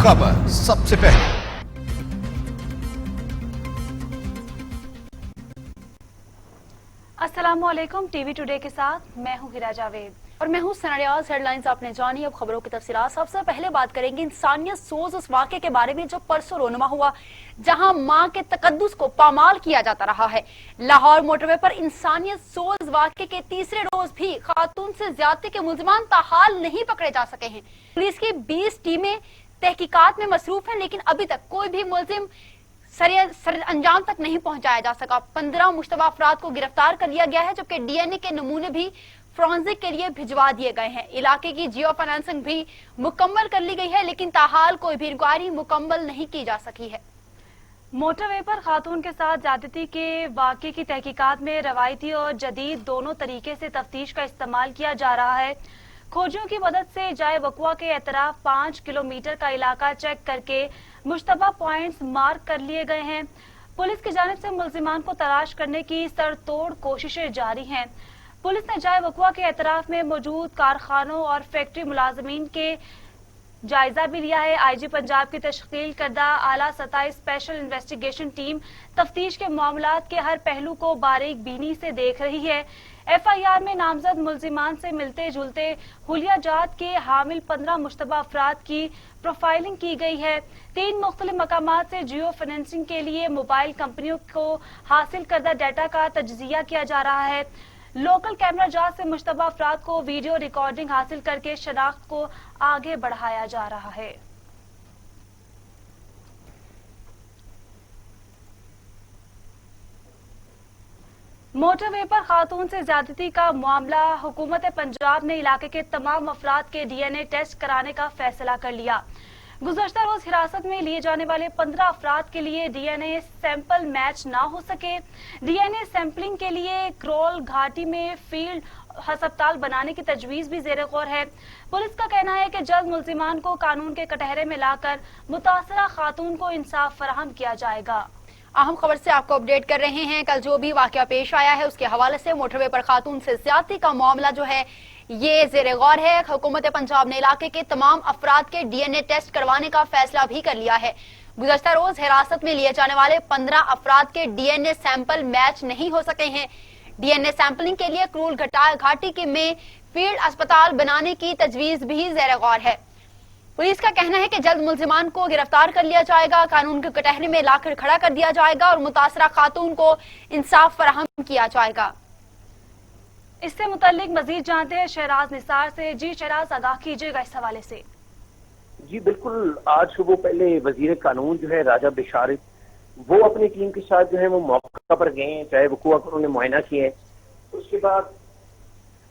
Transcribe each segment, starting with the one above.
खबर सबसे पहले। अस्सलामुअलैकुम, टीवी टुडे के साथ मैं हूं हिरा जावेद और मैं हूं सनरियाज। हेडलाइंस आपने जानी, अब खबरों की तफसीलात। सबसे पहले बात करेंगे इंसानियत सोज उस वाक़े के बारे में जो परसों रोनुमा हुआ, जहां मां के तकद्दुस को पामाल किया जाता रहा है। लाहौर मोटरवे पर इंसानियत सोज वाक़े के तीसरे रोज भी खातून से ज्यादती के मुल्जिमान ताहाल नहीं पकड़े जा सके हैं। पुलिस की 20 टीमें तहकीकात में मसरूफ हैं, लेकिन अभी तक कोई भी मुल्जिम सर अंजाम तक नहीं पहुंचाया जा सका। 15 मुश्तबा अफराद को गिरफ्तार कर लिया गया है, जबकि डीएनए के नमूने भी फॉरेंसिक के लिए भिजवा दिए गए हैं। इलाके की जियो फाइनेंसिंग भी मुकम्मल कर ली गई है, लेकिन ताहाल कोई भी इंक्वायरी मुकम्मल नहीं की जा सकी है। मोटरवे पर खातून के साथ ज्यादती के वाक़े की तहकीकात में रवायती और जदीद दोनों तरीके से तफ्तीश का इस्तेमाल किया जा रहा है। खोजियों की मदद से जाए वक़्वा के एतराफ 5 किलोमीटर का इलाका चेक करके मुश्तबा पॉइंट्स मार्क कर लिए गए हैं। पुलिस की जानिब से मुल्जिमान को तलाश करने की सरतोड़ कोशिशें जारी हैं। पुलिस ने जाए वक़्वा के एतराफ में मौजूद कारखानों और फैक्ट्री मुलाजमीन के जायजा भी लिया है। आईजी पंजाब की तश्कील करदा आला सतह स्पेशल इन्वेस्टिगेशन टीम तफ्तीश के मामलात के हर पहलू को बारीक बीनी से देख रही है। एफआईआर में नामजद मुल्जिमान से मिलते जुलते हुलिया जात के हामिल 15 मुश्तबा अफराद की प्रोफाइलिंग की गई है। 3 मुख्तलिफ मकामात से जियो फाइनेंसिंग के लिए मोबाइल कंपनियों को हासिल करदा डाटा का तज्जिया किया जा रहा है। लोकल कैमरा जात से मुश्तबा अफराद को वीडियो रिकॉर्डिंग हासिल करके शनाख्त को आगे बढ़ाया जा रहा है। मोटरवे पर खातून से ज्यादती का मामला, हुकूमत पंजाब ने इलाके के तमाम अफराद के डीएनए टेस्ट कराने का फैसला कर लिया। गुज़श्ता रोज हिरासत में लिए जाने वाले 15 अफराद के लिए डीएनए सैंपल मैच ना हो सके। डीएनए सैंपलिंग के लिए क्रोल घाटी में फील्ड अस्पताल बनाने की तजवीज भी ज़ेरे गौर है। पुलिस का कहना है कि जल्द मुल्जिमान को कानून के कटहरे में लाकर मुतासरा खातून को इंसाफ फराहम किया जाएगा। अहम खबर से आपको अपडेट कर रहे हैं। कल जो भी वाकया पेश आया है उसके हवाले से मोटरवे पर खातून से ज्यादती का मामला जो है ये ज़ेरे गौर है। हुकूमत पंजाब ने इलाके के तमाम अफराद के डीएनए टेस्ट करवाने का फैसला भी कर लिया है। गुज़श्ता रोज हिरासत में लिए जाने वाले 15 अफराद के डीएनए सैंपल मैच नहीं हो सके हैं। डीएनए सैंपलिंग के लिए क्रूल घाटी के में फील्ड अस्पताल बनाने की तजवीज भी ज़ेरे गौर है। पुलिस का कहना है कि जल्द मुल्जिमान को गिरफ्तार कर लिया जाएगा, कानून के कटहरे में लाकर खड़ा कर दिया जाएगा और मुतासरा खातून को इंसाफ फराहम किया जाएगा। इससे मुतल्लिक मजीद जानते हैं शहराज निसार से। जी शहराज, आगाह कीजिएगा इस हवाले से। जी बिल्कुल, आज सुबह पहले वजीर कानून जो है राजा बिशारत, वो अपनी टीम के साथ जो है वो मौका पर गए हैं, चाहे वकूआ को उन्होंने मुआयना किया है। उसके बाद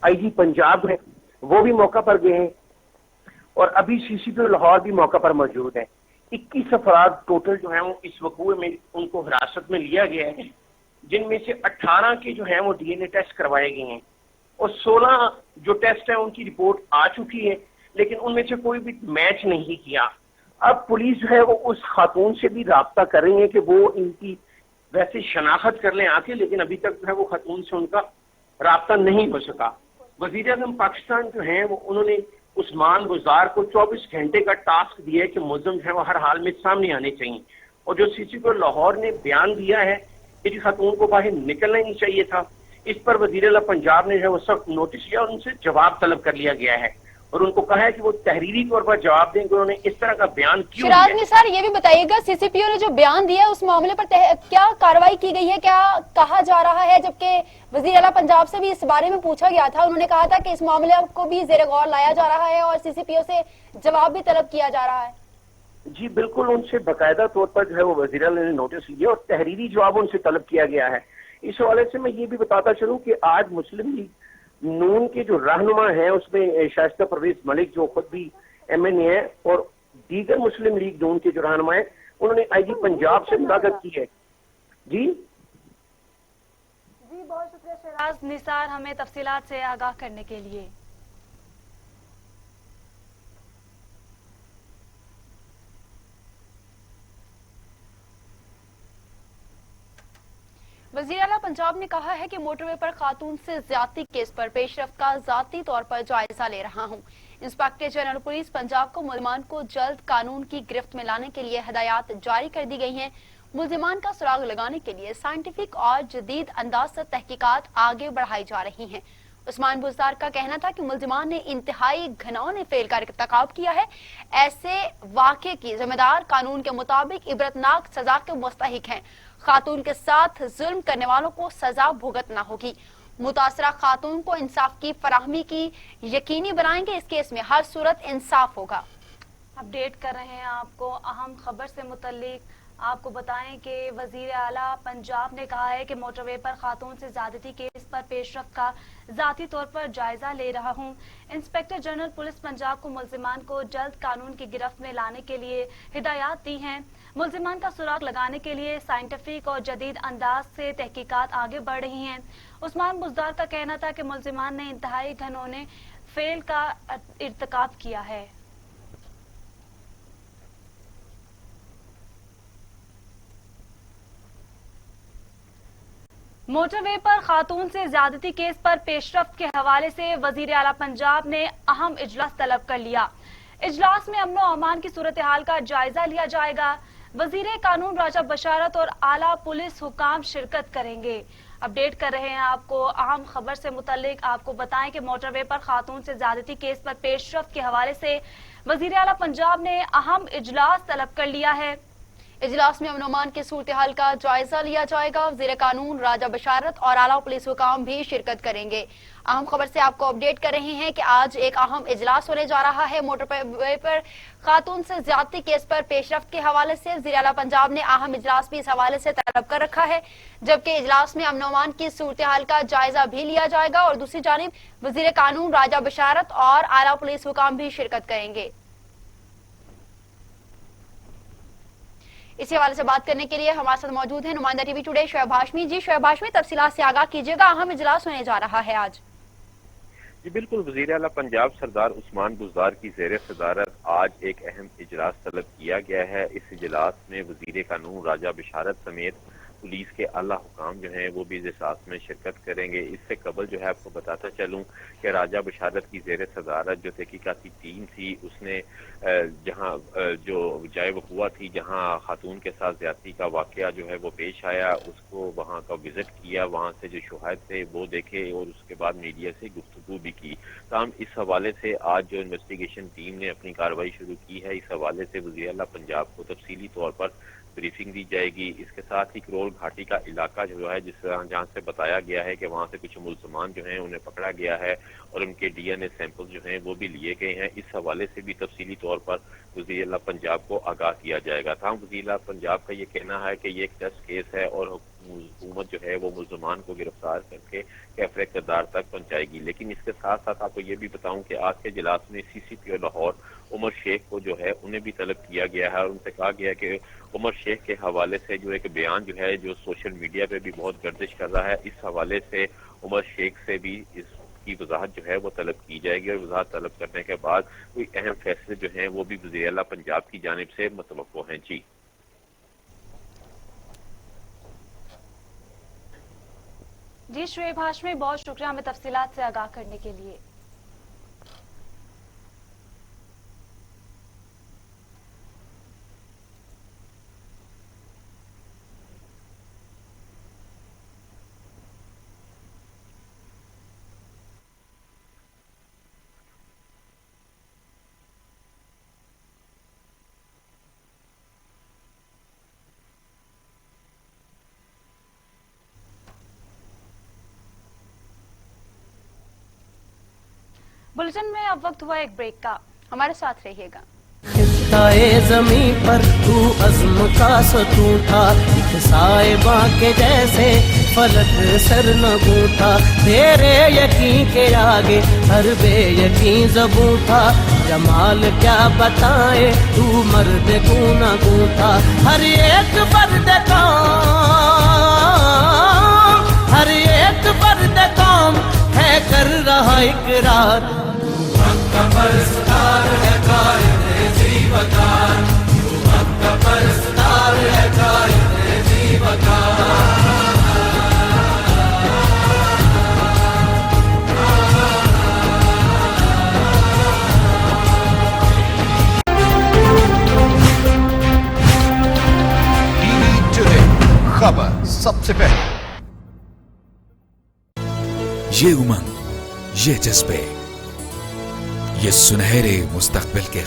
आईजी पंजाब है वो भी मौका पर गए हैं और अभी सीसीपी लाहौर भी मौका पर मौजूद है। 21 अफराद टोटल जो है वो इस वकूए में उनको हिरासत में लिया गया है, जिनमें से 18 के जो है वो डीएनए टेस्ट करवाए गए हैं और 16 जो टेस्ट है उनकी रिपोर्ट आ चुकी है, लेकिन उनमें से कोई भी मैच नहीं किया। अब पुलिस जो है वो उस खातून से भी राब्ता कर रही है कि वो इनकी वैसे शनाख्त कर लें आके, लेकिन अभी तक जो है वो खातून से उनका राब्ता नहीं हो सका। वज़ीर आज़म पाकिस्तान जो है वो उन्होंने उस्मान गुजार को 24 घंटे का टास्क दिया है कि मुल्ज़िम जो है वो हर हाल में सामने आने चाहिए। और जो सीसीपी लाहौर ने बयान दिया है कि खातून को बाहर निकलना ही नहीं चाहिए था, इस पर वज़ीर आला पंजाब ने जो है वो सख्त नोटिस लिया और उनसे जवाब तलब कर लिया गया है और उनको कहा है कि वो तहरीरी तौर पर जवाब दें कि उन्होंने इस तरह का बयान क्यों दिया। शिराज निसार, ये भी बताइएगा सीसीपीओ ने जो बयान दिया उस मामले पर क्या कार्रवाई की गई है, क्या कहा जा रहा है? जबकि वज़ीर आला पंजाब से भी इस बारे में पूछा गया था, उन्होंने कहा था कि इस मामले को भी ज़ेरे गौर लाया जा रहा है और सीसीपीओ से जवाब भी तलब किया जा रहा है। जी बिल्कुल, उनसे बाकायदा तौर पर जो है वो वज़ीर आला ने नोटिस लिया और तहरीरी जवाब उनसे तलब किया गया है। इस हवाले से मैं ये भी बताता चलूं कि आज मुस्लिम लीग नून के जो रहनुमा हैं उसमें शाइस्ता परवेज मलिक जो खुद भी एमएनए है और दीगर मुस्लिम लीग नून के जो रहनुमा हैं उन्होंने आईजी पंजाब से मुलाकात की है। जी बहुत शुक्रिया शहराज निसार हमें तफसीलात से आगाह करने के लिए। वज़ीर आला पंजाब ने कहा है कि मोटरवे पर खातून से ज्यादती केस पर पेशरफ्त का ज़ाती तौर पर जायजा ले रहा हूं। इंस्पेक्टर जनरल पुलिस पंजाब को मुलजमान को जल्द कानून की गिरफ्त में लाने के लिए हिदायत जारी कर दी गई हैं। मुलजमान का सुराग लगाने के लिए साइंटिफिक और जदीद अंदाज से तहकीकात आगे बढ़ाई जा रही हैं। उस्मान बुज़दार का कहना था कि मुलजमान ने इंतहाई घिनौने फेल का इर्तिकाब किया है। ऐसे वाक़े की जिम्मेदार कानून के मुताबिक इबरतनाक सजा के मुस्तहिक हैं। खातून के साथ जुल्म करने वालों को सजा भुगतना होगी। मुतासरा खातून को इंसाफ की फराहमी की यकीनी बनाएंगे। इस केस में हर सूरत इंसाफ होगा। अपडेट कर रहे हैं आपको अहम खबर से मुतल्लिक। आपको बताएं कि वजीर आला पंजाब ने कहा है कि मोटरवे पर खातून से ज्यादती केस पर पेशरफ्त का ज़ाती तौर पर जायजा ले रहा हूं। इंस्पेक्टर जनरल पुलिस पंजाब को मुलजिमान को जल्द कानून की गिरफ्त में लाने के लिए हिदायत दी हैं। मुलजिमान का सुराग लगाने के लिए साइंटिफिक और जदीद अंदाज से तहकीकात आगे बढ़ रही हैं। उस्मान बुज़दार का कहना था कि मुलजिमान ने इंतहाई घिनौने फेल का इर्तिकाब किया है। मोटरवे पर खातून से ज्यादती केस पर पेशरफ्त के हवाले से वजीर आला पंजाब ने अहम इजलास तलब कर लिया। इजलास में अमन व अमान की सूरत हाल का जायजा लिया जाएगा। वजीर कानून राजा बशारत और आला पुलिस हुकाम शिरकत करेंगे। अपडेट कर रहे हैं आपको अहम खबर से मुतल्लिक। आपको बताएं कि मोटरवे पर खातून से ज्यादती केस पर पेशरफ्त के हवाले से वजीर आला पंजाब ने अहम इजलास तलब कर लिया है। इजलास में अमन की सूरत हाल का जायजा लिया जाएगा। वज़ीर कानून राजा बशारत और आला पुलिस हुकाम भी शिरकत करेंगे। अहम खबर से आपको अपडेट कर रहे हैं कि आज एक अहम इजलास होने जा रहा है। मोटरवे पर खातून से ज्यादती केस पर पेशरफ्त के हवाले से वज़ीर आला पंजाब ने अहम इजलास भी इस हवाले से तलब कर रखा है, जबकि इजलास में अमन की सूरत हाल का जायजा भी लिया जाएगा और दूसरी जानिब वज़ीर कानून राजा बशारत और आला पुलिस हुकाम भी शिरकत करेंगे। इसी हवाले से बात करने के लिए हमारे साथ मौजूद है नुमाइंदा टीवी टुडे शोएब हाशमी। जी शोएब हाशमी, तफसीलात से आगाह कीजिएगा, अहम इजलास होने जा रहा है आज। जी बिल्कुल, वज़ीर आला पंजाब सरदार उस्मान बुज़दार की ज़ेर सदारत आज एक अहम इजलास तलब किया गया है। इस इजलास में वज़ीर कानून राजा बशारत समेत पुलिस के आला हुकाम जो हैं वो भी इस इजलास में शिरकत करेंगे। इससे कबल जो है आपको बताता चलूं कि राजा बशारत की ज़ेर सदारत जो तहकीकाती टीम थी उसने जहां जो जाए वक़ुआ थी जहां खातून के साथ ज़्यादती का वाक़या जो है वो पेश आया, उसको वहां का विजिट किया, वहां से जो शुहाद थे वो देखे और उसके बाद मीडिया से गुफ्तगू भी की। तमाम इस हवाले से आज जो इन्वेस्टिगेशन टीम ने अपनी कार्रवाई शुरू की है, इस हवाले से वज़ीर आला पंजाब को तफसीली तौर पर ब्रीफिंग दी जाएगी। इसके साथ ही करोल घाटी का इलाका जो है जहाँ से बताया गया है कि वहाँ से कुछ मुलजमान जो हैं उन्हें पकड़ा गया है और उनके DNA सैंपल जो हैं वो भी लिए गए हैं। इस हवाले से भी तफसीली तौर पर वज़ीर आला पंजाब को आगाह किया जाएगा। था वज़ीर आला पंजाब का ये कहना है कि ये एक टेस्ट केस है और हुकूमत जो है वो मुलजमान को गिरफ्तार करके कैफरे किरदार तक पहुंचाएगी। लेकिन इसके साथ साथ आपको ये भी बताऊं कि आज के इजलास में CCPO लाहौर उमर शेख को जो है उन्हें भी तलब किया गया है और उनसे कहा गया है कि उमर शेख के हवाले से जो एक बयान जो है जो सोशल मीडिया पे भी बहुत गर्दिश कर रहा है, इस हवाले से उमर शेख से भी इसकी वजाहत जो है वो तलब की जाएगी और वजाहत तलब करने के बाद कोई अहम फैसले जो हैं वो भी वज़ीर आला पंजाब की जानिब से मुतवक्को हैं। जी जी शोएब हाशमी, बहुत शुक्रिया हमें तफसीलात से आगाह करने के लिए। बुलेटिन में अब वक्त हुआ एक ब्रेक का, हमारे साथ रहिएगा। खिस्ताए ज़मीं पर तू अज़्म का सतूं था, एक साहिबा के जैसे फलक सर न गूंथा, तेरे यकीन के आगे हर बेयकीन ज़बूं था, जमाल क्या बताए तू मर्द गूना गूंथा, हर एक फर्द कौम हर एक फर्द कौम है कर रहा इकरार, परस्तार है कायदे जीवकार, तू हक का परस्तार है कायदे जीवकार। खबर सबसे पहले। ये उमंग, ये जज्बे, ये सुनहरे मुस्तकबिल के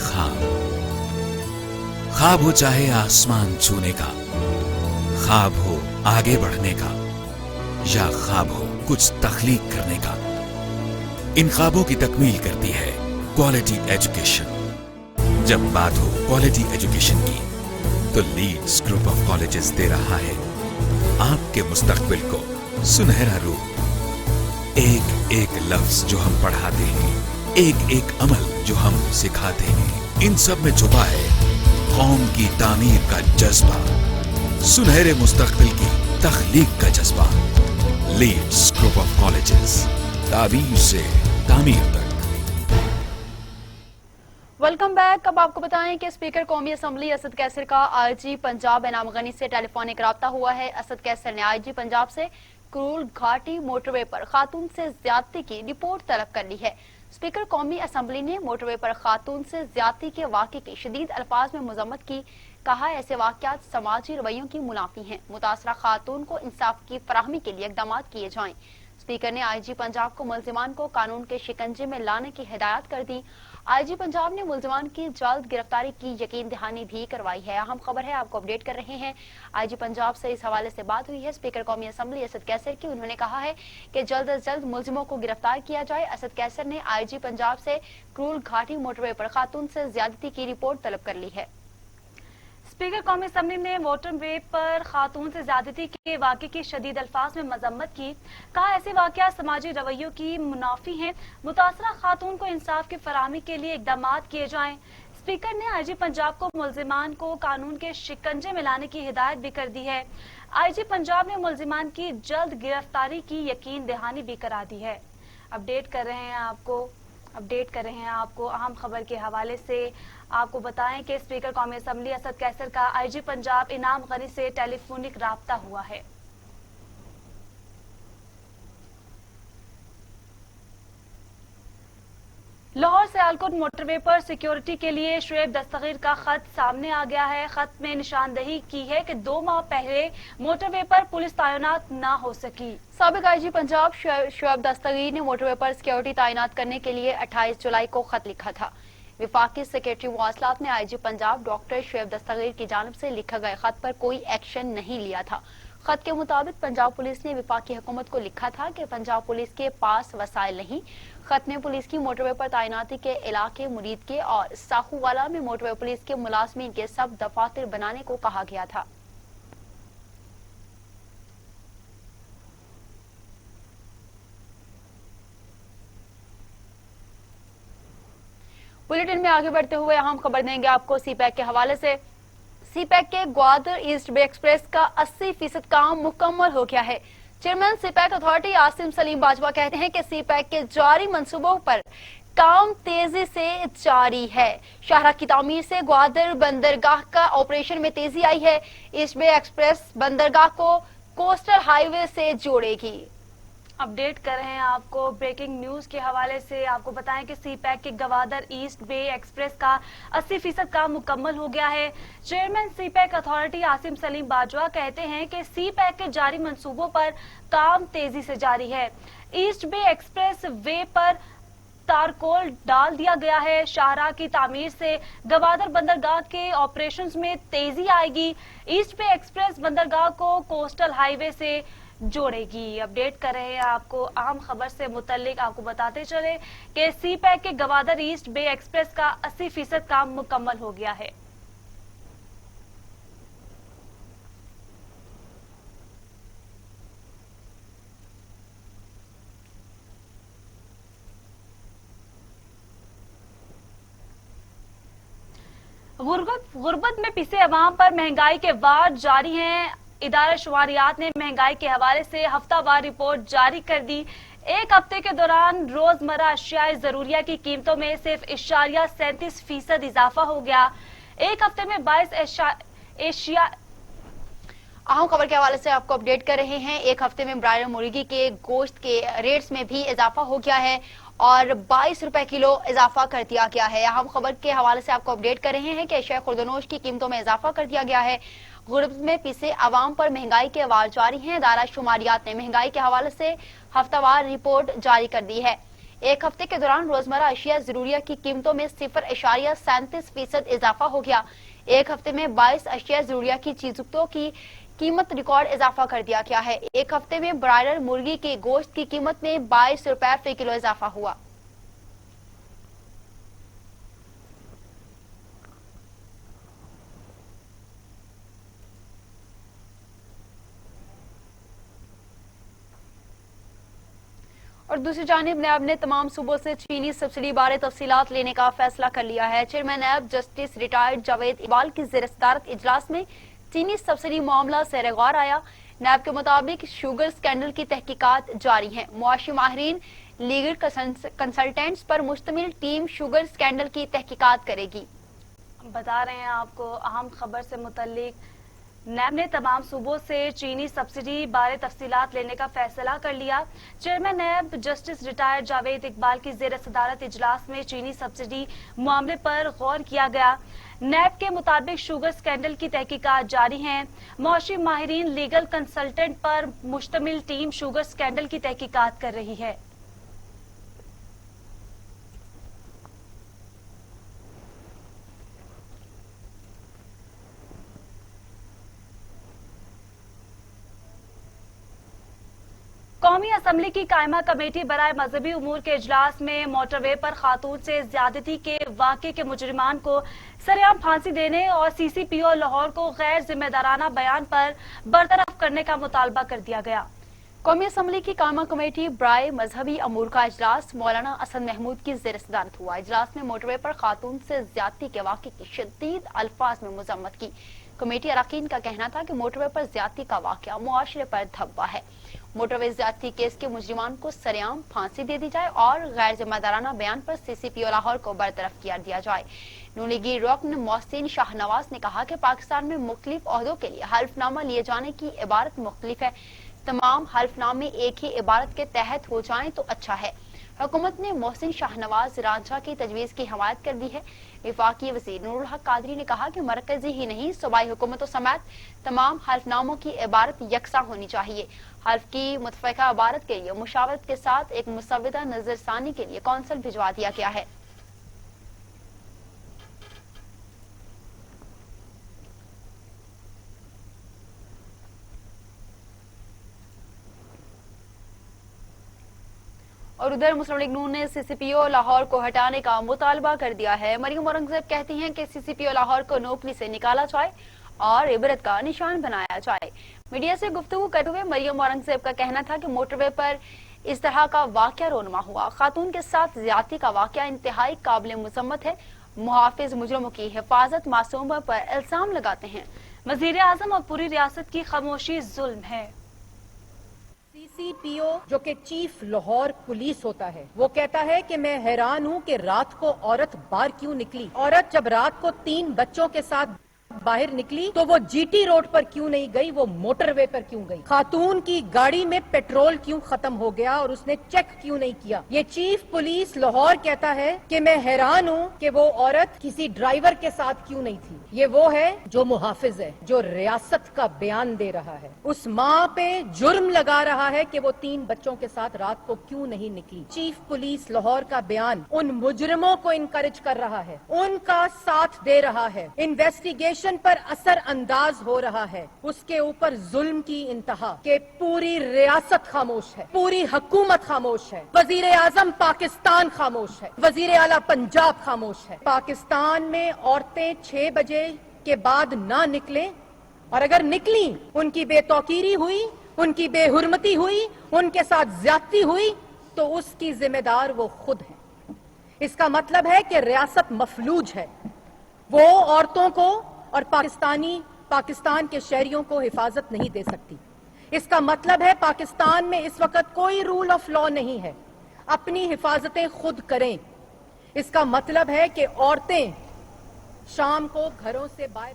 ख्वाब हो चाहे आसमान छूने का, ख्वाब हो आगे बढ़ने का, या ख्वाब हो कुछ तख्लीक करने का, इन ख्वाबों की तकमील करती है क्वालिटी एजुकेशन। जब बात हो क्वालिटी एजुकेशन की, तो लीड्स ग्रुप ऑफ कॉलेजेस दे रहा है आपके मुस्तकबिल को सुनहरा रूप। एक एक लफ्ज जो हम पढ़ाते हैं, एक एक अमल जो हम सिखाते हैं, इन सब में छुपा है कौम की तामीर का जज्बा, सुनहरे मुस्तकबिल की तख्लीक का जज्बा। लीड्स ग्रुप ऑफ कॉलेजेस, ताबीर से तामीर तक। Welcome back. अब आपको बताएं कि स्पीकर कौमी असम्बली असद कैसर का आईजी पंजाब इनाम गनी से टेलीफोनिक राब्ता हुआ है। असद कैसर ने आईजी पंजाब से क्रूल घाटी मोटरवे पर खातून से ज्यादती की रिपोर्ट तलब कर ली है। स्पीकर कौमी असम्बली ने मोटरवे पर खातून से ज्यादती के वाक़े की शदीद अल्फाज में मजम्मत की। कहा ऐसे वाक़यात समाजी रवैयों की मुनाफी हैं। मुतासरा खातून को इंसाफ की फराहमी के लिए इक़दाम किए जाएं। स्पीकर ने आईजी पंजाब को मुल्जिमान को कानून के शिकंजे में लाने की हिदायत कर दी। आईजी पंजाब ने मुल्जिमान की जल्द गिरफ्तारी की यकीन दहानी भी करवाई है। अहम खबर है, आपको अपडेट कर रहे हैं। आईजी पंजाब से इस हवाले से बात हुई है स्पीकर कौमी असम्बली असद कैसर की। उन्होंने कहा है कि जल्द अज जल्द मुल्जिमों को गिरफ्तार किया जाए। असद कैसर ने आईजी पंजाब से क्रूल घाटी मोटरवे पर खातून से ज्यादती की रिपोर्ट तलब कर ली है। स्पीकर कौमी असम्बली ने मोटरवे पर खातून से ज्यादती के वाक़े की शदीद अल्फाज में मजम्मत की। कहा ऐसे वाक़यात समाजी रवैयों की मुनाफी हैं। मुतासरा खातून को इंसाफ की फराहमी के लिए इक़दाम किए जाएं। स्पीकर ने आईजी पंजाब को मुल्जिमान को कानून के शिकंजे में लाने की हिदायत भी कर दी है। आईजी पंजाब ने मुल्जिमान की जल्द गिरफ्तारी की यकीन दहानी भी करा दी है। अपडेट कर रहे हैं आपको अहम खबर के हवाले से। आपको बताएं कि स्पीकर कौमी असम्बली असद कैसर का आईजी पंजाब इनाम गनी से टेलीफोनिक राब्ता हुआ है। लाहौर सियालकोट मोटरवे पर सिक्योरिटी के लिए शुएब दस्तगीर का खत सामने आ गया है। खत में निशानदही की है कि 2 माह पहले मोटरवे पर पुलिस तैनात न हो सकी। साबिक आईजी पंजाब शुएब दस्तगीर ने मोटरवे पर सिक्योरिटी तैनात करने के लिए 28 जुलाई को खत लिखा था। विफाकी सेक्रेटरी मवासलात ने आईजी पंजाब डॉक्टर शुएब दस्तगीर की जानिब से लिखा गए खत पर कोई एक्शन नहीं लिया था। खत के मुताबिक पंजाब पुलिस ने विफाकी हुकूमत को लिखा था कि पंजाब पुलिस के पास वसाइल नहीं। खत में पुलिस की मोटरवे पर तैनाती के इलाके मुरीद के और साखूवाला में मोटरवे पुलिस के मुलाजमीन के सब दफातर बनाने को कहा गया था। बुलेटिन में आगे बढ़ते हुए अहम खबर देंगे आपको सीपैक के हवाले से। सीपैक के ग्वादर ईस्ट बे एक्सप्रेस का 80% काम मुकम्मल हो गया है। Chairman CPEC authority Asim Salim Bajwa कहते हैं कि सीपैक के जारी मंसूबों पर काम तेजी से जारी है। शाहरा की तामीर से ग्वादर बंदरगाह का ऑपरेशन में तेजी आई है। ईस्ट बे एक्सप्रेस बंदरगाह को कोस्टल हाईवे से जोड़ेगी। अपडेट कर रहे हैं आपको ब्रेकिंग न्यूज के हवाले से। आपको बताएं कि सीपैक के गवादर ईस्ट बे एक्सप्रेस का 80% काम मुकम्मल हो गया है। Chairman CPEC authority Asim Salim Bajwa कहते हैं कि सीपैक के जारी मंसूबों पर काम तेजी से जारी है। ईस्ट बे एक्सप्रेस वे पर तारकोल डाल दिया गया है। शाहरा की तामीर से गवादर बंदरगाह के ऑपरेशंस में तेजी आएगी। ईस्ट बे एक्सप्रेस बंदरगाह को कोस्टल हाईवे से जोड़ेगी। अपडेट कर रहे हैं आपको अहम खबर से मुतल्लिक। आपको बताते चले कि सीपैक के गवादर ईस्ट बे एक्सप्रेस का 80% काम मुकम्मल हो गया है। गुर्बत में पिसे अवाम पर महंगाई के वार जारी हैं। इदारा शुमारियात ने महंगाई के हवाले से हफ्तावार रिपोर्ट जारी कर दी। एक हफ्ते के दौरान रोजमर्रा अशियाए जरूरिया की कीमतों में सिर्फ 37% इजाफा हो गया। एक हफ्ते में 22 एशिया। अहम खबर के हवाले से आपको अपडेट कर रहे हैं। एक हफ्ते में ब्रायलर मुर्गी के गोश्त के रेट्स में भी इजाफा हो गया है اور 22 روپے کلو اضافہ کر دیا گیا ہے۔ اہم خبر کے حوالے سے آپ کو اپڈیٹ کر رہے ہیں کہ اشیاء خوردنوش کی قیمتوں میں اضافہ کر دیا گیا ہے۔ غربت میں پیسے عوام پر مہنگائی کے وار جاری ہیں۔ ادارہ شماریات نے مہنگائی کے حوالے سے ہفتہ وار رپورٹ جاری کر دی ہے۔ ایک ہفتے کے دوران روزمرہ اشیاء ضروریہ کی قیمتوں میں 0.37% اضافہ ہو گیا۔ ایک ہفتے میں 22 اشیاء ضروریہ کی چیزوں کی قیمت ریکارڈ اضافہ کر دیا گیا ہے۔ ایک ہفتے میں برائیلر مرغی کے گوشت کی قیمت میں 22 روپے فی کلو اضافہ ہوا۔ اور دوسری جانب نیب نے تمام صوبوں سے چینی سبسڈی بارے تفصیلات لینے کا فیصلہ کر لیا ہے۔ Chairman NAB justice retired Javed Iqbal کی زیر صدارت اجلاس میں چینی سبسڈی معاملہ زیر غور آیا۔ نیب کے مطابق شوگر سکینڈل کی تحقیقات جاری ہیں۔ معاشی ماہرین لیگل کنسلٹنٹس پر مشتمل ٹیم شوگر سکینڈل کی تحقیقات کرے گی۔ بتا رہے ہیں آپ کو اہم خبر سے متعلق نیب نے تمام صوبوں سے چینی سبسڈی بارے تفصیلات لینے کا فیصلہ کر لیا۔ Chairman NAB justice retired Javed Iqbal کی زیر صدارت اجلاس میں چینی سبسڈی معاملے پر غور کیا گیا۔ نیب کے مطابق شوگر سکینڈل کی تحقیقات جاری ہیں۔ معاشی ماہرین لیگل کنسلٹنٹ پر مشتمل ٹیم شوگر سکینڈل کی تحقیقات کر رہی ہے۔ قومی اسمبلی کی قائمہ کمیٹی برائے مذہبی امور کے اجلاس میں موٹر وے پر خاتون سے زیادتی کے واقعے کے مجرمان کو سرعام پھانسی دینے اور سی سی پی او لاہور کو غیر ذمہ دارانہ بیان پر برطرف کرنے کا مطالبہ کر دیا گیا۔ قومی اسمبلی کی قائمہ کمیٹی برائے مذہبی امور کا اجلاس مولانا اسد محمود کی زیر صدارت ہوا۔ اجلاس میں موٹر وے پر خاتون سے زیادتی کے واقعے کی شدید الفاظ میں مذمت کی۔ کمیٹی اراکین کا کہنا تھا کہ موٹر وے پر زیادتی کا واقعہ معاشرے پر دھبا ہے۔ موٹر وے زیادتی کیس کے مجرمان کو سرعام پھانسی دے دی جائے اور غیر ذمہ دارانہ بیان پر سی سی پی او لاہور کو برطرف کیا دیا جائے۔ نون لیگی رکن محسن شاہ نواز نے کہا کہ پاکستان میں مختلف عہدوں کے لیے حلف نامہ لیے جانے کی عبارت مختلف ہے۔ تمام حلف نامے ایک ہی عبارت کے تحت ہو جائیں تو اچھا ہے۔ حکومت نے محسن شاہ نواز رانجھا کی تجویز کی حمایت کر دی ہے۔ وفاقی وزیر نور الحق قادری نے کہا کہ مرکزی ہی نہیں صوبائی حکومتوں سمیت تمام حلف ناموں کی عبارت یکساں ہونی چاہیے۔ حلف کی متفقہ عبارت کے لیے مشاورت کے ساتھ ایک مسودہ نظر ثانی کے لیے کونسل بھجوا دیا گیا ہے۔ اور ادھر مسلم لیگ نون نے سی سی پی او لاہور کو ہٹانے کا مطالبہ کر دیا ہے۔ مریم اورنگزیب کہتی ہیں کہ سی سی پی او لاہور کو نوکری سے نکالا جائے اور عبرت کا نشان بنایا جائے۔ میڈیا سے گفتگو کرتے ہوئے مریم اورنگزیب کا کہنا تھا کہ موٹر وے پر اس طرح کا واقعہ رونما ہوا۔ خاتون کے ساتھ زیادتی کا واقعہ انتہائی قابل مذمت ہے۔ محافظ مجرموں کی حفاظت معصوموں پر الزام لگاتے ہیں۔ وزیر اعظم اور پوری ریاست کی خاموشی ظلم ہے۔ سی سی پی او جو کہ چیف لاہور پولیس ہوتا ہے وہ کہتا ہے کہ میں حیران ہوں کہ رات کو عورت باہر کیوں نکلی۔ عورت جب رات کو 3 بچوں کے ساتھ باہر نکلی تو وہ جی ٹی روڈ پر کیوں نہیں گئی، وہ موٹر وے پر کیوں گئی؟ خاتون کی گاڑی میں پیٹرول کیوں ختم ہو گیا اور اس نے چیک کیوں نہیں کیا؟ یہ چیف پولیس لاہور کہتا ہے کہ میں حیران ہوں کہ وہ عورت کسی ڈرائیور کے ساتھ کیوں نہیں تھی۔ یہ وہ ہے جو محافظ ہے، جو ریاست کا بیان دے رہا ہے، اس ماں پہ جرم لگا رہا ہے کہ وہ 3 بچوں کے ساتھ رات کو کیوں نہیں نکلی۔ چیف پولیس لاہور کا بیان ان مجرموں کو انکریج کر رہا ہے، ان کا ساتھ دے رہا ہے، انویسٹیگیشن پر اثر انداز ہو رہا ہے۔ اس کے اوپر ظلم کی انتہا کہ پوری ریاست خاموش ہے، پوری حکومت خاموش ہے، وزیر اعظم پاکستان خاموش ہے، وزیر اعلیٰ پنجاب خاموش ہے۔ پاکستان میں عورتیں 6 بجے کے بعد نہ نکلیں اور اگر نکلیں ان کی بے توقیری ہوئی، ان کی بے حرمتی ہوئی، ان کے ساتھ زیادتی ہوئی تو اس کی ذمہ دار وہ خود ہیں۔ اس کا مطلب ہے کہ ریاست مفلوج ہے، وہ عورتوں کو اور پاکستان کے شہریوں کو حفاظت نہیں دے سکتی۔ اس کا مطلب ہے پاکستان میں اس وقت کوئی رول آف لا نہیں ہے، اپنی حفاظتیں خود کریں۔ اس کا مطلب ہے کہ عورتیں شام کو گھروں سے باہر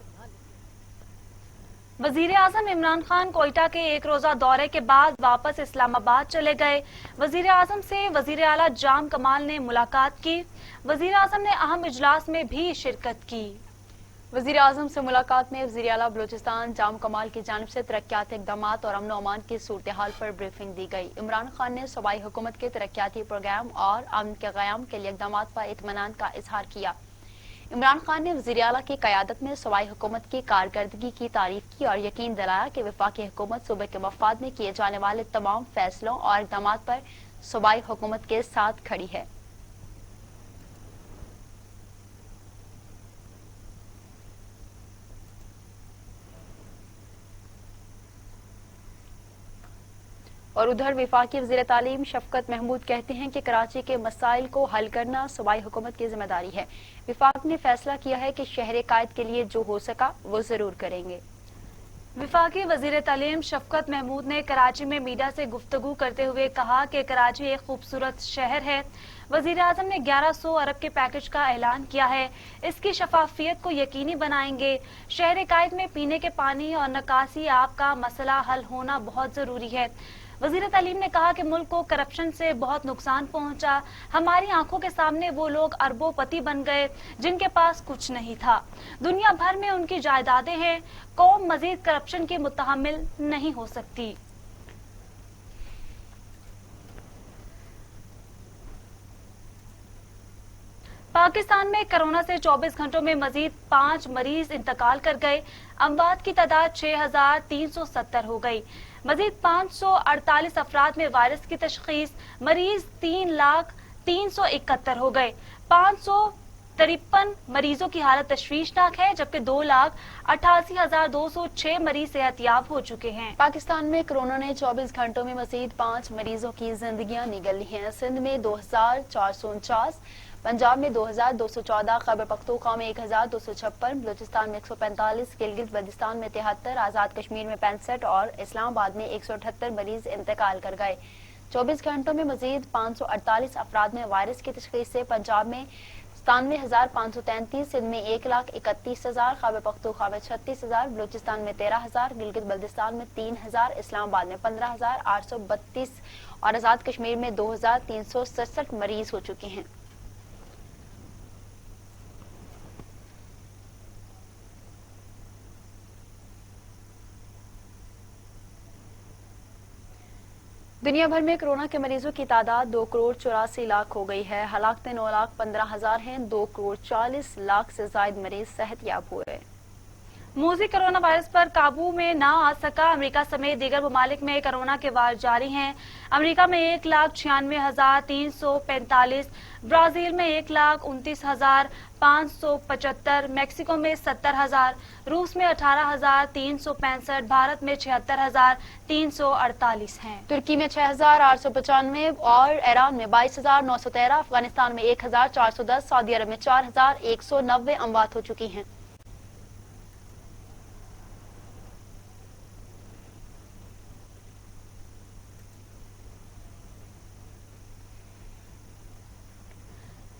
वजीर आजम इमरान खान कोयटा के एक रोजा दौरे के बाद वापस इस्लामाबाद चले गए। वजीर आजम से वजीर आला जाम कमाल ने मुलाकात की। वजीर आजम ने अहम इजलास में भी शिरकत की। वजीर आजम से मुलाकात में वजीर आला बलूचिस्तान जाम कमाल की जानिब से तरक्याती इक़दामात और अमन अमान की सूरत हाल पर ब्रीफिंग दी गई। इमरान खान ने सूबाई हुकूमत के तरक्याती प्रोग्राम और अमन के क़याम के लिए इक़दामात पर इत्मीनान का इजहार किया। इमरान खान ने वज़ीर आला की क़यादत में सूबाई हुकूमत की कारकर्दगी की तारीफ की और यकीन दिलाया कि वफाकी हुकूमत सूबे के मफाद में किए जाने वाले तमाम फैसलों और इक़दामात पर सूबाई हुकूमत के साथ खड़ी है। और उधर वफाकी वज़ीर तालीम शफकत महमूद कहते हैं कि कराची के मसाइल को हल करना सूबाई हुकूमत की जिम्मेदारी है। वफाक ने फैसला किया है कि शहर कायद के लिए जो हो सका वो जरूर करेंगे। वफाकी वज़ीर तालीम शफकत महमूद ने कराची में मीडिया से गुफ्तगू करते हुए कहा कि कराची एक खूबसूरत शहर है। वज़ीर आज़म ने 1100 अरब के पैकेज का ऐलान किया है। इसकी शफाफियत को यकीनी बनाएंगे। शहर कायद में पीने के पानी और निकासी आब का मसला हल होना बहुत जरूरी है। वज़ीर तालीम ने कहा कि मुल्क को करप्शन से बहुत नुकसान पहुंचा। हमारी आंखों के सामने वो लोग अरबोपति बन गए जिनके पास कुछ नहीं था। दुनिया भर में उनकी जायदादें हैं। कौम मजीद करप्शन की मुतहम्मिल नहीं हो सकती। पाकिस्तान में कोरोना से 24 घंटों में मजीद 5 मरीज इंतकाल कर गए। अमवात की तादाद 6370 हो गई। मजीद 548 अफराद में वायरस की तशखीस। मरीज 3,03,71 हो गए। 553 मरीजों की हालत तशवीशनाक है, जबकि 2,88,206 मरीज सेहतयाब हो चुके हैं। पाकिस्तान में कोरोना ने 24 घंटों में मजीद 5 मरीजों की जिंदगियां निगल ली हैं। सिंध में 2449, पंजाब में 2214, खैबर पख्तूनख्वा में 1256, बलूचिस्तान में 145, गिलगित बल्तिस्तान में 73, आजाद कश्मीर में 65 और इस्लामाबाद में 178 मरीज इंतकाल कर गए। 24 घंटों में मजीद 548 अफराद में वायरस की तशखीस से पंजाब में 97,533, सिंध में 1,31,000, खैबर पख्तूनख्वा में 36,000, बलूचिस्तान में 13,000, गिलगित बल्तिस्तान में 3,000, इस्लामाबाद में 15,832 और आजाद कश्मीर में 2,367 मरीज हो चुके हैं। दुनिया भर में कोरोना के मरीजों की तादाद 2,84,00,000 हो गई है। हलाकतें 9,15,000 हैं। 2,40,00,000 से ज्यादा मरीज सेहतयाब हुए। मूजी कोरोना वायरस पर काबू में ना आ सका। अमेरिका समेत दीगर ममालिक में कोरोना के वार जारी हैं। अमेरिका में 1,96,345, ब्राजील में 1,29,575, मैक्सिको में 70,000, रूस में 18,365, भारत में 76,348 हैं। तुर्की में 6,895 और ईरान में 22,913, अफगानिस्तान में 1,410, सऊदी अरब में 4,190 अमवात हो चुकी हैं।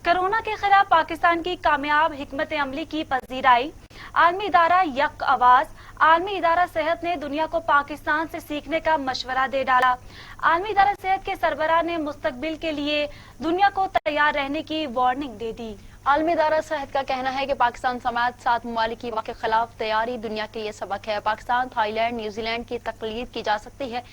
कोरोना के खिलाफ पाकिस्तान की कामयाब हिकमत अमली की पजीराई। आलमी इदारा यक आवाज। आलमी इदारा सेहत ने दुनिया को पाकिस्तान से सीखने का मशवरा दे डाला। आलमी इदारा सेहत के सरबराह ने मुस्तकबिल के लिए दुनिया को तैयार रहने की वार्निंग दे दी। आलमी इदारा सेहत का कहना है कि पाकिस्तान समेत 7 ममालिक की वबा के खिलाफ तैयारी दुनिया के लिए सबक है। पाकिस्तान, थाईलैंड, न्यूजीलैंड की तकलीद की जा सकती है।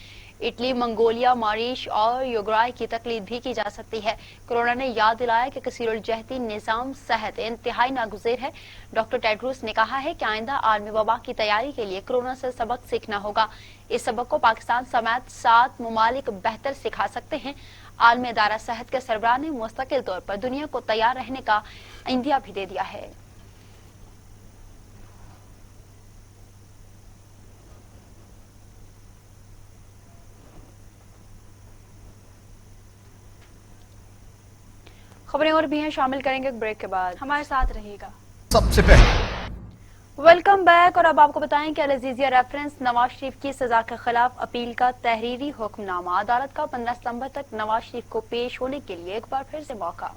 इटली, मंगोलिया, मॉरिश और यूरुग्वाई की तकलीद भी की जा सकती है। कोरोना ने याद दिलाया कि कसीरुल जहती निजाम सेहत इंतहाई नागुज़ेर है। डॉक्टर टेड्रोस ने कहा है कि आइंदा आलमी वबा की तैयारी के लिए कोरोना से सबक सीखना होगा। इस सबक को पाकिस्तान समेत 7 ममालिक बेहतर सिखा सकते हैं। आलमी इदारा सेहत के सरबराह ने मुस्तकिल तौर पर दुनिया को तैयार रहने का इंदिया भी दे दिया है। खबरें और भी हैं, शामिल करेंगे ब्रेक के बाद। हमारे साथ रहिएगा। सबसे पहले वेलकम बैक। और अब आपको बताएं कि अल अजीजिया रेफरेंस नवाज शरीफ की सजा के खिलाफ अपील का तहरीरी हुक्मनामा। अदालत का 15 सितंबर तक नवाज शरीफ को पेश होने के लिए एक बार फिर से मौका।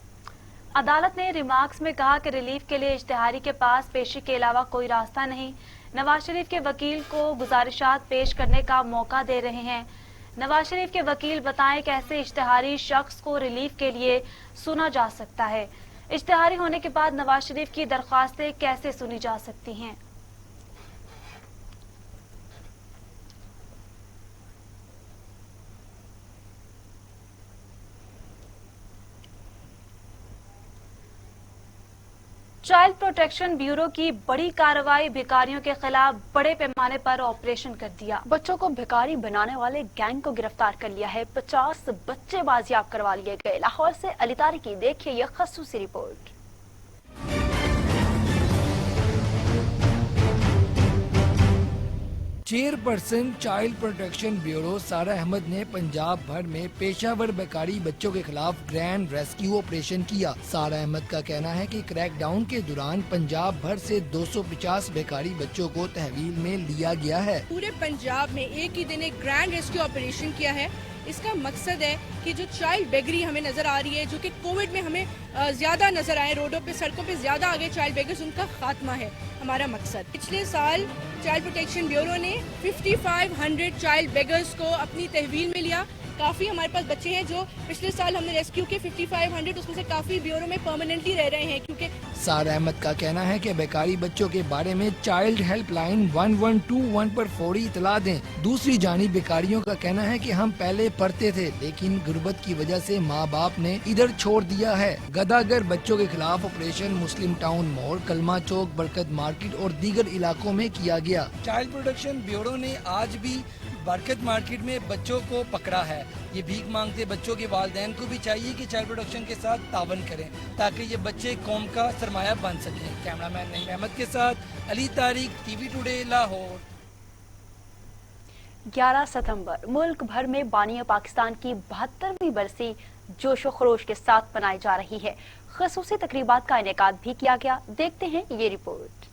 अदालत ने रिमार्क्स में कहा कि रिलीफ के लिए इश्तिहारी के पास पेशी के अलावा कोई रास्ता नहीं। नवाज शरीफ के वकील को गुजारिशात पेश करने का मौका दे रहे हैं। नवाज शरीफ के वकील बताएं कैसे इश्तिहारी शख्स को रिलीफ के लिए सुना जा सकता है। इश्तिहारी होने के बाद नवाज शरीफ की दरख्वास्तें कैसे सुनी जा सकती हैं। चाइल्ड प्रोटेक्शन ब्यूरो की बड़ी कार्रवाई, भिखारियों के खिलाफ बड़े पैमाने पर ऑपरेशन कर दिया। बच्चों को भिखारी बनाने वाले गैंग को गिरफ्तार कर लिया है। 50 बच्चे बाजियाब करवा लिए गए। लाहौर से अली तारिक की देखिए यह खसूसी report. Chairperson child protection bureau सारा अहमद ने पंजाब भर में पेशावर बेकारी बच्चों के खिलाफ ग्रैंड रेस्क्यू ऑपरेशन किया। सारा अहमद का कहना है कि क्रैकडाउन के दौरान पंजाब भर से 250 बेकारी बच्चों को तहवील में लिया गया है। पूरे पंजाब में एक ही दिन एक ग्रैंड रेस्क्यू ऑपरेशन किया है। इसका मकसद है कि जो चाइल्ड बेगरी हमें नजर आ रही है, जो कि कोविड में हमें ज्यादा नजर आए, रोडों पे सड़कों पे ज्यादा आगे चाइल्ड बेगर्स, उनका खात्मा है हमारा मकसद। पिछले साल चाइल्ड प्रोटेक्शन ब्यूरो ने 5500 चाइल्ड बेगर्स को अपनी तहवील में लिया। काफी हमारे पास बच्चे हैं जो पिछले साल हमने रेस्क्यू किए 5500, उसमें से काफी ब्यूरो में परमानेंटली रह रहे हैं। क्योंकि सारा अहमद का कहना है कि बेकारी बच्चों के बारे में चाइल्ड हेल्पलाइन 1121 पर फौरी इतला दें। दूसरी जानिब बेकारियों का कहना है कि हम पहले पढ़ते थे लेकिन गुर्बत की वजह से माँ बाप ने इधर छोड़ दिया है। गदागर बच्चों के खिलाफ ऑपरेशन मुस्लिम टाउन मोड़, कलमा चौक, बरकत मार्केट और दीगर इलाकों में किया गया। चाइल्ड प्रोटेक्शन ब्यूरो ने आज भी बरकत मार्केट में बच्चों को पकड़ा है। ये भीख मांगते बच्चों के वालिदैन को भी चाहिए कि चाइल्ड प्रोटेक्शन के साथ तावन करें ताकि ये बच्चे कौम का सरमाया बन सकें। कैमरामैन नईम अहमद के साथ अली तारिक, टीवी टुडे, लाहौर। 11 सितंबर मुल्क भर में बानिया पाकिस्तान की 72वीं बरसी जोशो खरोश के साथ मनाई जा रही है। खसूसी तकरीबात का इनेकाद भी किया गया। देखते हैं ये रिपोर्ट।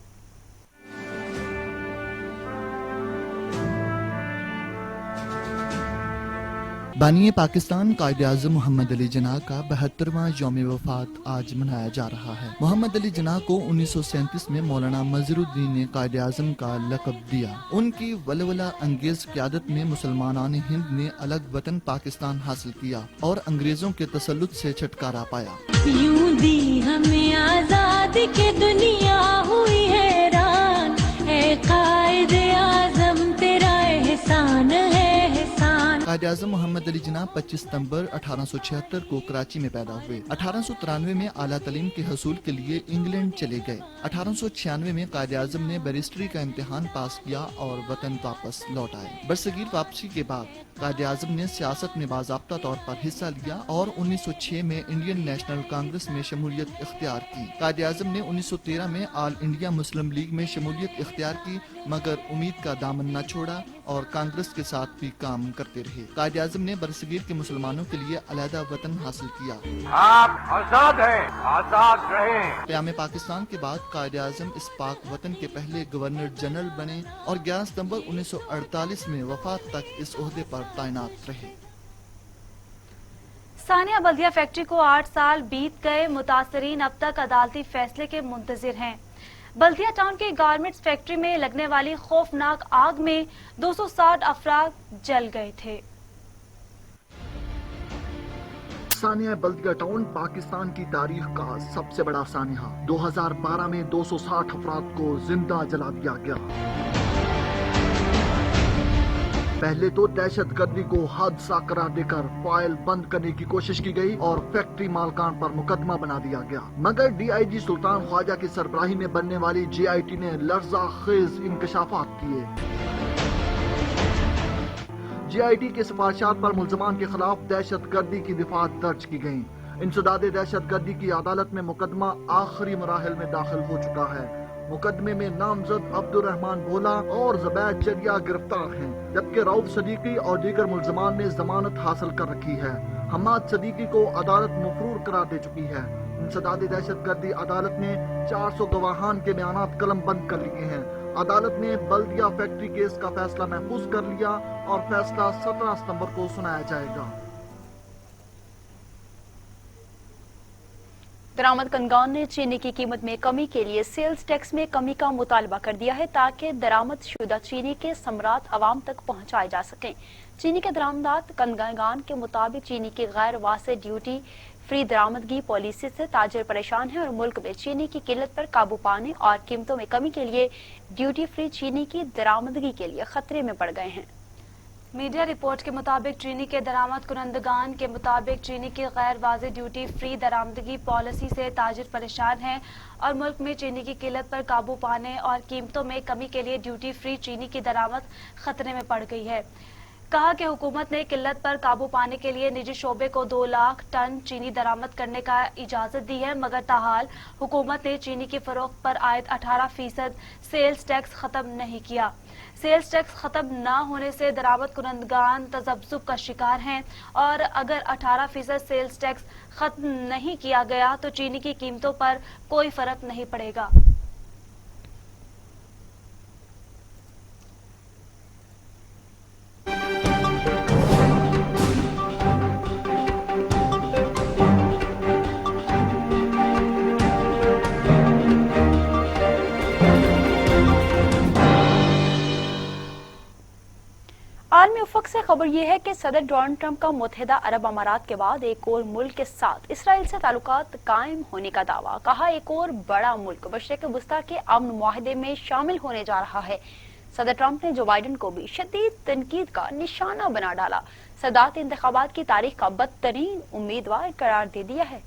बानिए पाकिस्तान कायद-ए-आज़म मोहम्मद अली जिन्ना का 72वां यौम वफात आज मनाया जा रहा है। मोहम्मद अली जिन्ना को 1937 में मौलाना मज़हरुद्दीन ने कायद-ए-आज़म का लक़ब दिया। उनकी वलवला अंगेज क़यादत में मुसलमानान हिंद ने अलग वतन पाकिस्तान हासिल किया और अंग्रेजों के तसल्लुत से छुटकारा पाया। यूं दी हमें आज़ादी के दुनिया हुई हैरान, ऐ कायद-ए-आज़म तेरा एहसान है एहसान। कायद-ए-आज़म मोहम्मद अली जिन्ना 25 सितंबर 1876 को कराची में पैदा हुए। 1893 में आला तालीम के हसूल के लिए इंग्लैंड चले गए। 1896 में कायद-ए-आज़म ने बैरिस्ट्री का इम्तिहान पास किया और वतन वापस लौट आए। बरसगीर वापसी के बाद कायद-ए-आज़म ने सियासत में बाज़ाब्ता तौर पर हिस्सा लिया और 1906 में इंडियन नेशनल कांग्रेस में शमूलियत इख्तियार की। कायद-ए-आज़म ने 1913 में ऑल इंडिया मुस्लिम लीग में शमूलियत इख्तियार की, मगर उम्मीद का दामन न छोड़ा और कांग्रेस के साथ भी काम करते रहे। कायद-ए-आज़म ने बरसगीर के मुसलमानों के लिए अलहदा वतन हासिल किया। आप आजाद हैं, आजाद रहें। क़याम पाकिस्तान के बाद कायद-ए-आज़म इस पाक वतन के पहले गवर्नर जनरल बने और 11 सितंबर 1948 में वफात तक इस ओहदे पर तैनात रहे। सानिया बल्दिया फैक्ट्री को 8 साल बीत गए। मुतासरीन अब तक अदालती फैसले के मुंतजिर हैं। बल्दिया टाउन की गारमेंट्स फैक्ट्री में लगने वाली खौफनाक आग में 260 अफराद जल गए थे। सानिया बल्दिया टाउन पाकिस्तान की तारीख का सबसे बड़ा सानिया। 2012 में 260 अफराद को जिंदा जला दिया गया। पहले तो दहशत गर्दी को हादसा करार देकर फाइल बंद करने की कोशिश की गई और फैक्ट्री मालकान पर मुकदमा बना दिया गया, मगर DIG सुल्तान ख्वाजा की सरबराही में बनने वाली JIT ने लर्जा खेज इंकशाफात किए। JIT के सिफारिशात पर मुल्जमान के खिलाफ दहशत गर्दी की दफात दर्ज की गयी। इंसदाद दहशत गर्दी की अदालत में मुकदमा आखिरी मराहल में दाखिल हो चुका है। मुकदमे में नामजद अब्दुर्रहमान भोला और ज़ुबैर चरिया गिरफ्तार हैं, जबकि रऊफ सदीकी और दीगर मुल्जमान ने जमानत हासिल कर रखी है। हम्माद सदीकी को अदालत मफरूर करार दे चुकी है। इंसदाद दहशत गर्दी अदालत ने 400 गवाहान के बयानात कलम बंद कर लिए हैं। अदालत ने बल्दिया फैक्ट्री केस का फैसला महफूज कर लिया और फैसला 17 सितंबर को सुनाया जाएगा। درآمد کنندگان نے چینی کی قیمت میں کمی کے لیے سیلز ٹیکس میں کمی کا مطالبہ کر دیا ہے تاکہ درآمد شدہ چینی کے ثمرات عوام تک پہنچائے جا سکیں۔ چینی کے درآمدات کنندگان کے مطابق چینی کی غیر واضح ڈیوٹی فری درآمدگی پالیسی سے تاجر پریشان ہیں اور ملک میں چینی کی قلت پر قابو پانے اور قیمتوں میں کمی کے لیے ڈیوٹی فری چینی کی درآمدگی کے لیے خطرے میں پڑ گئے ہیں۔ میڈیا رپورٹ کے مطابق چینی کے درآمد کنندگان کے مطابق چینی کی غیر واضح ڈیوٹی فری درآمدگی پالیسی سے تاجر پریشان ہیں اور ملک میں چینی کی قلت پر قابو پانے اور قیمتوں میں کمی کے لیے ڈیوٹی فری چینی کی درآمد خطرے میں پڑ گئی ہے۔ کہا کہ حکومت نے قلت پر قابو پانے کے لیے نجی شعبے کو 2 لاکھ ٹن چینی درآمد کرنے کا اجازت دی ہے، مگر تاحال حکومت نے چینی کی فروخت پر عائد 18% سیلز ٹیکس ختم نہیں کیا۔ سیلز ٹیکس ختم نہ ہونے سے درآمد کنندگان تذبذب کا شکار ہیں اور اگر 18% سیلز ٹیکس ختم نہیں کیا گیا تو چینی کی قیمتوں پر کوئی فرق نہیں پڑے گا۔ عالمی افق سے خبر یہ ہے کہ صدر ڈونلڈ ٹرمپ کا متحدہ عرب امارات کے بعد ایک اور ملک کے ساتھ اسرائیل سے تعلقات قائم ہونے کا دعویٰ۔ کہا ایک اور بڑا ملک مشرق وسطیٰ کے امن معاہدے میں شامل ہونے جا رہا ہے۔ صدر ٹرمپ نے جو بائیڈن کو بھی شدید تنقید کا نشانہ بنا ڈالا، صدارتی انتخابات کی تاریخ کا بدترین امیدوار قرار دے دیا ہے۔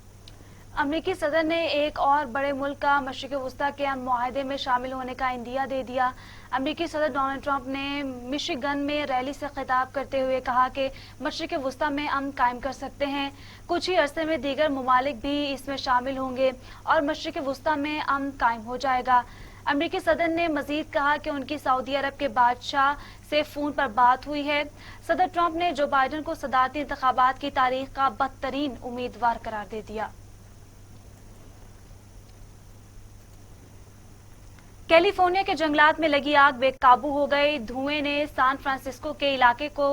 امریکی صدر نے ایک اور بڑے ملک کا مشرق وسطیٰ کے امن معاہدے میں شامل ہونے کا عندیہ دے دیا۔ امریکی صدر ڈونلڈ ٹرمپ نے مشیگن میں ریلی سے خطاب کرتے ہوئے کہا کہ مشرق وسطیٰ میں امن قائم کر سکتے ہیں، کچھ ہی عرصے میں دیگر ممالک بھی اس میں شامل ہوں گے اور مشرق وسطیٰ میں امن قائم ہو جائے گا۔ امریکی صدر نے مزید کہا کہ ان کی سعودی عرب کے بادشاہ سے فون پر بات ہوئی ہے۔ صدر ٹرمپ نے جو بائیڈن کو صدارتی انتخابات کی تاریخ کا بدترین امیدوار قرار دے دیا۔ کیلیفورنیا کے جنگلات میں لگی آگ بے قابو ہو گئی۔ دھوئیں نے سان فرانسسکو کے علاقے کو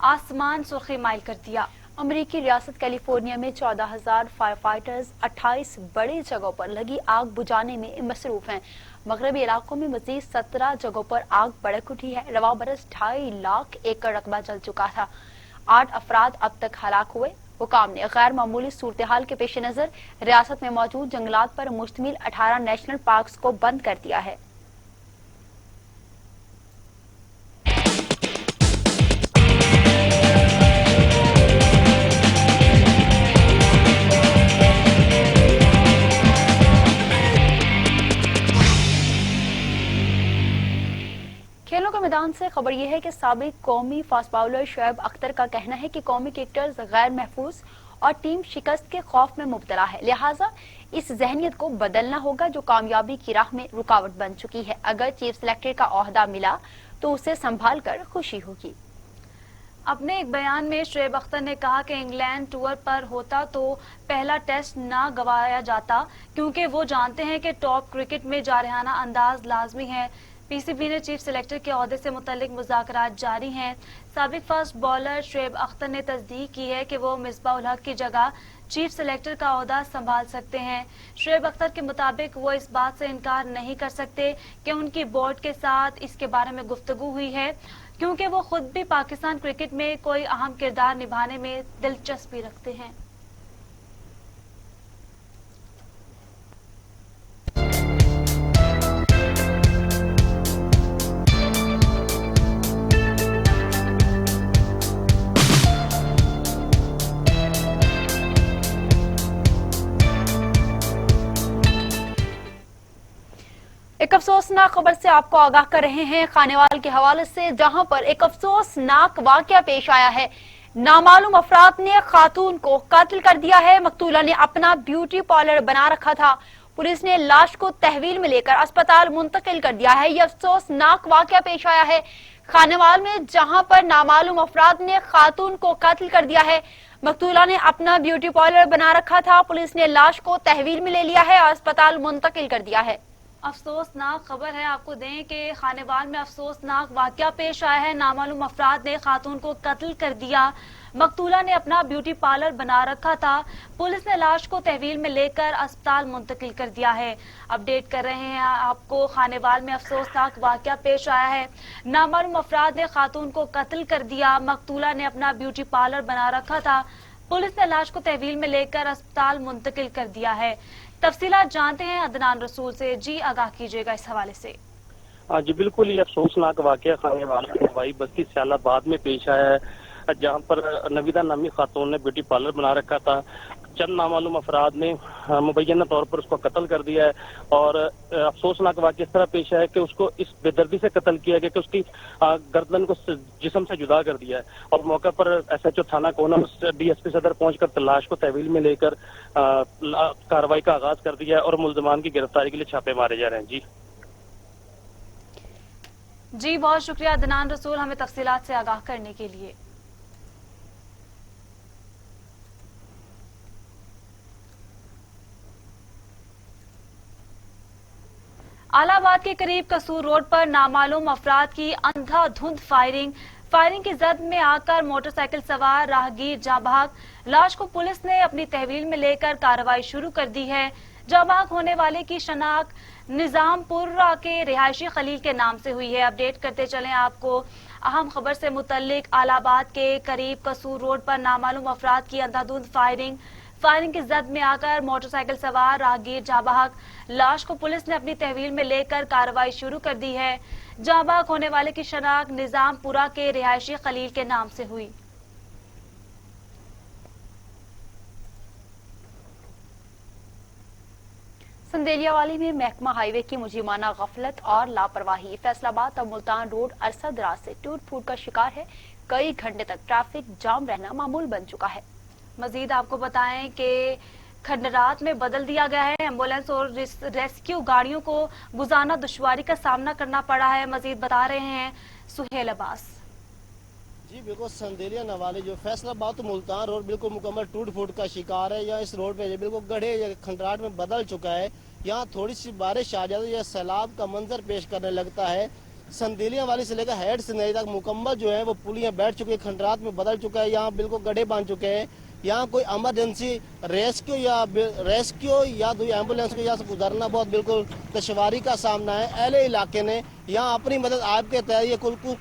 آسمان سرخی مائل کر دیا۔ امریکی ریاست کیلیفورنیا میں 14,000 فائر فائٹرز 28 بڑی جگہوں پر لگی آگ بجھانے میں مصروف ہیں۔ مغربی علاقوں میں مزید 17 جگہوں پر آگ بھڑک اٹھی ہے۔ رواں برس 2.5 لاکھ ایکڑ رقبہ جل چکا تھا۔ 8 افراد اب تک ہلاک ہوئے۔ حکام نے غیر معمولی صورتحال کے پیش نظر ریاست میں موجود جنگلات پر مشتمل 18 نیشنل پارکس کو بند کر دیا ہے۔ کھیلوں کے میدان سے خبر یہ ہے کہ سابق قومی فاسٹ باؤلر شعیب اختر کا کہنا ہے کہ قومی کرکٹرز غیر محفوظ اور ٹیم شکست کے خوف میں مبتلا ہے، لہٰذا اس ذہنیت کو بدلنا ہوگا جو کامیابی کی راہ میں رکاوٹ بن چکی ہے۔ اگر چیف سلیکٹر کا عہدہ ملا تو اسے سنبھال کر خوشی ہوگی۔ اپنے ایک بیان میں شعیب اختر نے کہا کہ انگلینڈ ٹور پر ہوتا تو پہلا ٹیسٹ نہ گنوایا جاتا کیونکہ وہ جانتے ہیں کہ ٹاپ کرکٹ میں جارحانہ انداز لازمی ہے۔ پی سی بی نے چیف سلیکٹر کے عہدے سے متعلق مذاکرات جاری ہیں۔ سابق فاسٹ بالر شعیب اختر نے تصدیق کی ہے کہ وہ مصباح الحق کی جگہ چیف سلیکٹر کا عہدہ سنبھال سکتے ہیں۔ شعیب اختر کے مطابق وہ اس بات سے انکار نہیں کر سکتے کہ ان کی بورڈ کے ساتھ اس کے بارے میں گفتگو ہوئی ہے کیونکہ وہ خود بھی پاکستان کرکٹ میں کوئی اہم کردار نبھانے میں دلچسپی رکھتے ہیں۔ ایک افسوسناک خبر سے آپ کو آگاہ کر رہے ہیں خانیوال کے حوالے سے، جہاں پر ایک افسوسناک واقعہ پیش آیا ہے۔ نامعلوم افراد نے خاتون کو قتل کر دیا ہے۔ مقتولہ نے اپنا بیوٹی پارلر بنا رکھا تھا۔ پولیس نے لاش کو تحویل میں لے کر اسپتال منتقل کر دیا ہے۔ یہ افسوسناک واقعہ پیش آیا ہے خانیوال میں، جہاں پر نامعلوم افراد نے خاتون کو قتل کر دیا ہے۔ مقتولہ نے اپنا بیوٹی پارلر بنا رکھا تھا۔ پولیس نے لاش کو تحویل میں لے لیا ہے اور اسپتال منتقل کر دیا ہے۔ افسوسناک خبر ہے، آپ کو دیں کہ خانیوال میں افسوسناک واقعہ پیش آیا ہے۔ نامعلوم افراد نے خاتون کو قتل کر دیا۔ مقتولہ نے اپنا بیوٹی پارلر بنا رکھا تھا۔ پولیس نے لاش کو تحویل میں لے کر اسپتال منتقل کر دیا ہے۔ اپڈیٹ کر رہے ہیں آپ کو، خانیوال میں افسوسناک واقعہ پیش آیا ہے۔ نامعلوم افراد نے خاتون کو قتل کر دیا۔ مقتولہ نے اپنا بیوٹی پارلر بنا رکھا تھا۔ پولیس نے لاش کو تحویل میں لے کر اسپتال منتقل کر دیا ہے۔ تفصیلات جانتے ہیں عدنان رسول سے۔ جی آگاہ کیجیے گا اس حوالے سے۔ جی بالکل، یہ افسوسناک واقعہ خانیوال ہوائی بستی سیال آباد میں پیش آیا ہے، جہاں پر نویدہ نامی خاتون نے بیوٹی پارلر بنا رکھا تھا۔ چند نامعلوم افراد نے مبینہ طور پر اس کو قتل کر دیا ہے، اور افسوسناک واقعہ اس طرح پیش ہے کہ اس کو اس بے دردی سے قتل کیا گیا کہ اس کی گردن کو جسم سے جدا کر دیا ہے، اور موقع پر ایس ایچ او تھانہ کونا ڈی ایس پی صدر پہنچ کر لاش کو تحویل میں لے کر کارروائی کا آغاز کر دیا ہے، اور ملزمان کی گرفتاری کے لیے چھاپے مارے جا رہے ہیں۔ جی بہت شکریہ عدنان رسول، ہمیں تفصیلات سے آگاہ کرنے کے لیے۔ الہ آباد کے قریب قصور روڈ پر نامعلوم افراد کی اندھا دھند فائرنگ کی زد میں آ کر موٹر سائیکل سوار راہگیر جاں بحق۔ لاش کو پولیس نے اپنی تحویل میں لے کر کارروائی شروع کر دی ہے۔ جاں بحق ہونے والے کی شناخت نظام پورہ کے رہائشی خلیل کے نام سے ہوئی ہے۔ اپڈیٹ کرتے چلیں آپ کو اہم خبر سے متعلق۔ الہ آباد کے قریب قصور روڈ پر نامعلوم افراد کی اندھا دھند فائرنگ کی زد میں آ کر موٹر سائیکل سوار راہگیر جاں بحق۔ لاش کو پولیس نے اپنی تحویل میں لے کر کارروائی شروع کر دی ہے۔ جاں بحق ہونے والے کی شناخت نظام پورہ کے رہائشی خلیل کے نام سے ہوئی۔ سندیلیہ والی میں محکمہ ہائی وے کی مجرمانہ غفلت اور لاپرواہی۔ فیصل آباد اور ملتان روڈ عرصہ دراز سے ٹوٹ پھوٹ کا شکار ہے۔ کئی گھنٹے تک ٹریفک جام رہنا معمول بن چکا ہے۔ مزید آپ کو بتائیں کہ کھنڈرات میں بدل دیا گیا ہے۔ ایمبولینس اور ریسکیو گاڑیوں کو گزارنا دشواری کا سامنا کرنا پڑا ہے۔ مزید بتا رہے ہیں سہیل عباس۔ جی بالکل، سندیلیہ نوالی جو فیصل آباد تو ملتان روڈ بالکل مکمل ٹوٹ پھوٹ کا شکار ہے۔ یہاں اس روڈ پہ بالکل گڑھے کھنڈرات میں بدل چکا ہے۔ یہاں تھوڑی سی بارش آ جاتی ہے یا سیلاب کا منظر پیش کرنے لگتا ہے۔ سندیلیہ والی سے لے کر ہیڈ سندیلیہ تک مکمل جو ہے وہ پولیاں بیٹھ چکی ہے، کھنڈرات میں بدل چکا ہے، یہاں بالکل گڑھے بن چکے ہیں۔ یہاں کوئی ایمرجنسی ریسکیو یا دوئی ایمبولینس کو یہاں سے گزارنا بہت بالکل دشواری کا سامنا ہے۔ اہل علاقے نے یہاں اپنی مدد آپ کے تحت یہ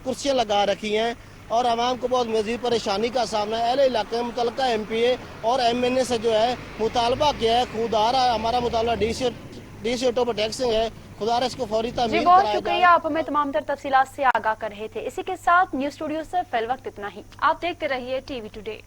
کرسیاں لگا رکھی ہیں، اور عوام کو بہت مزید پریشانی کا سامنا ہے۔ اہل علاقے میں متعلقہ ایم پی اے اور ایم این اے سے جو ہے مطالبہ کیا ہے، خودارا ہمارا مطالبہ ڈی سی آٹو ٹیکسنگ ہے، خودارا اس کو فوری تعمیر جی بہت شکریہ، آپ ہمیں تمام تر تفصیلات سے آگاہ کر رہے تھے۔ اسی کے ساتھ نیوز اسٹوڈیو سے فی الوقت اتنا ہی۔ آپ دیکھتے رہیے ٹی وی ٹوڈے۔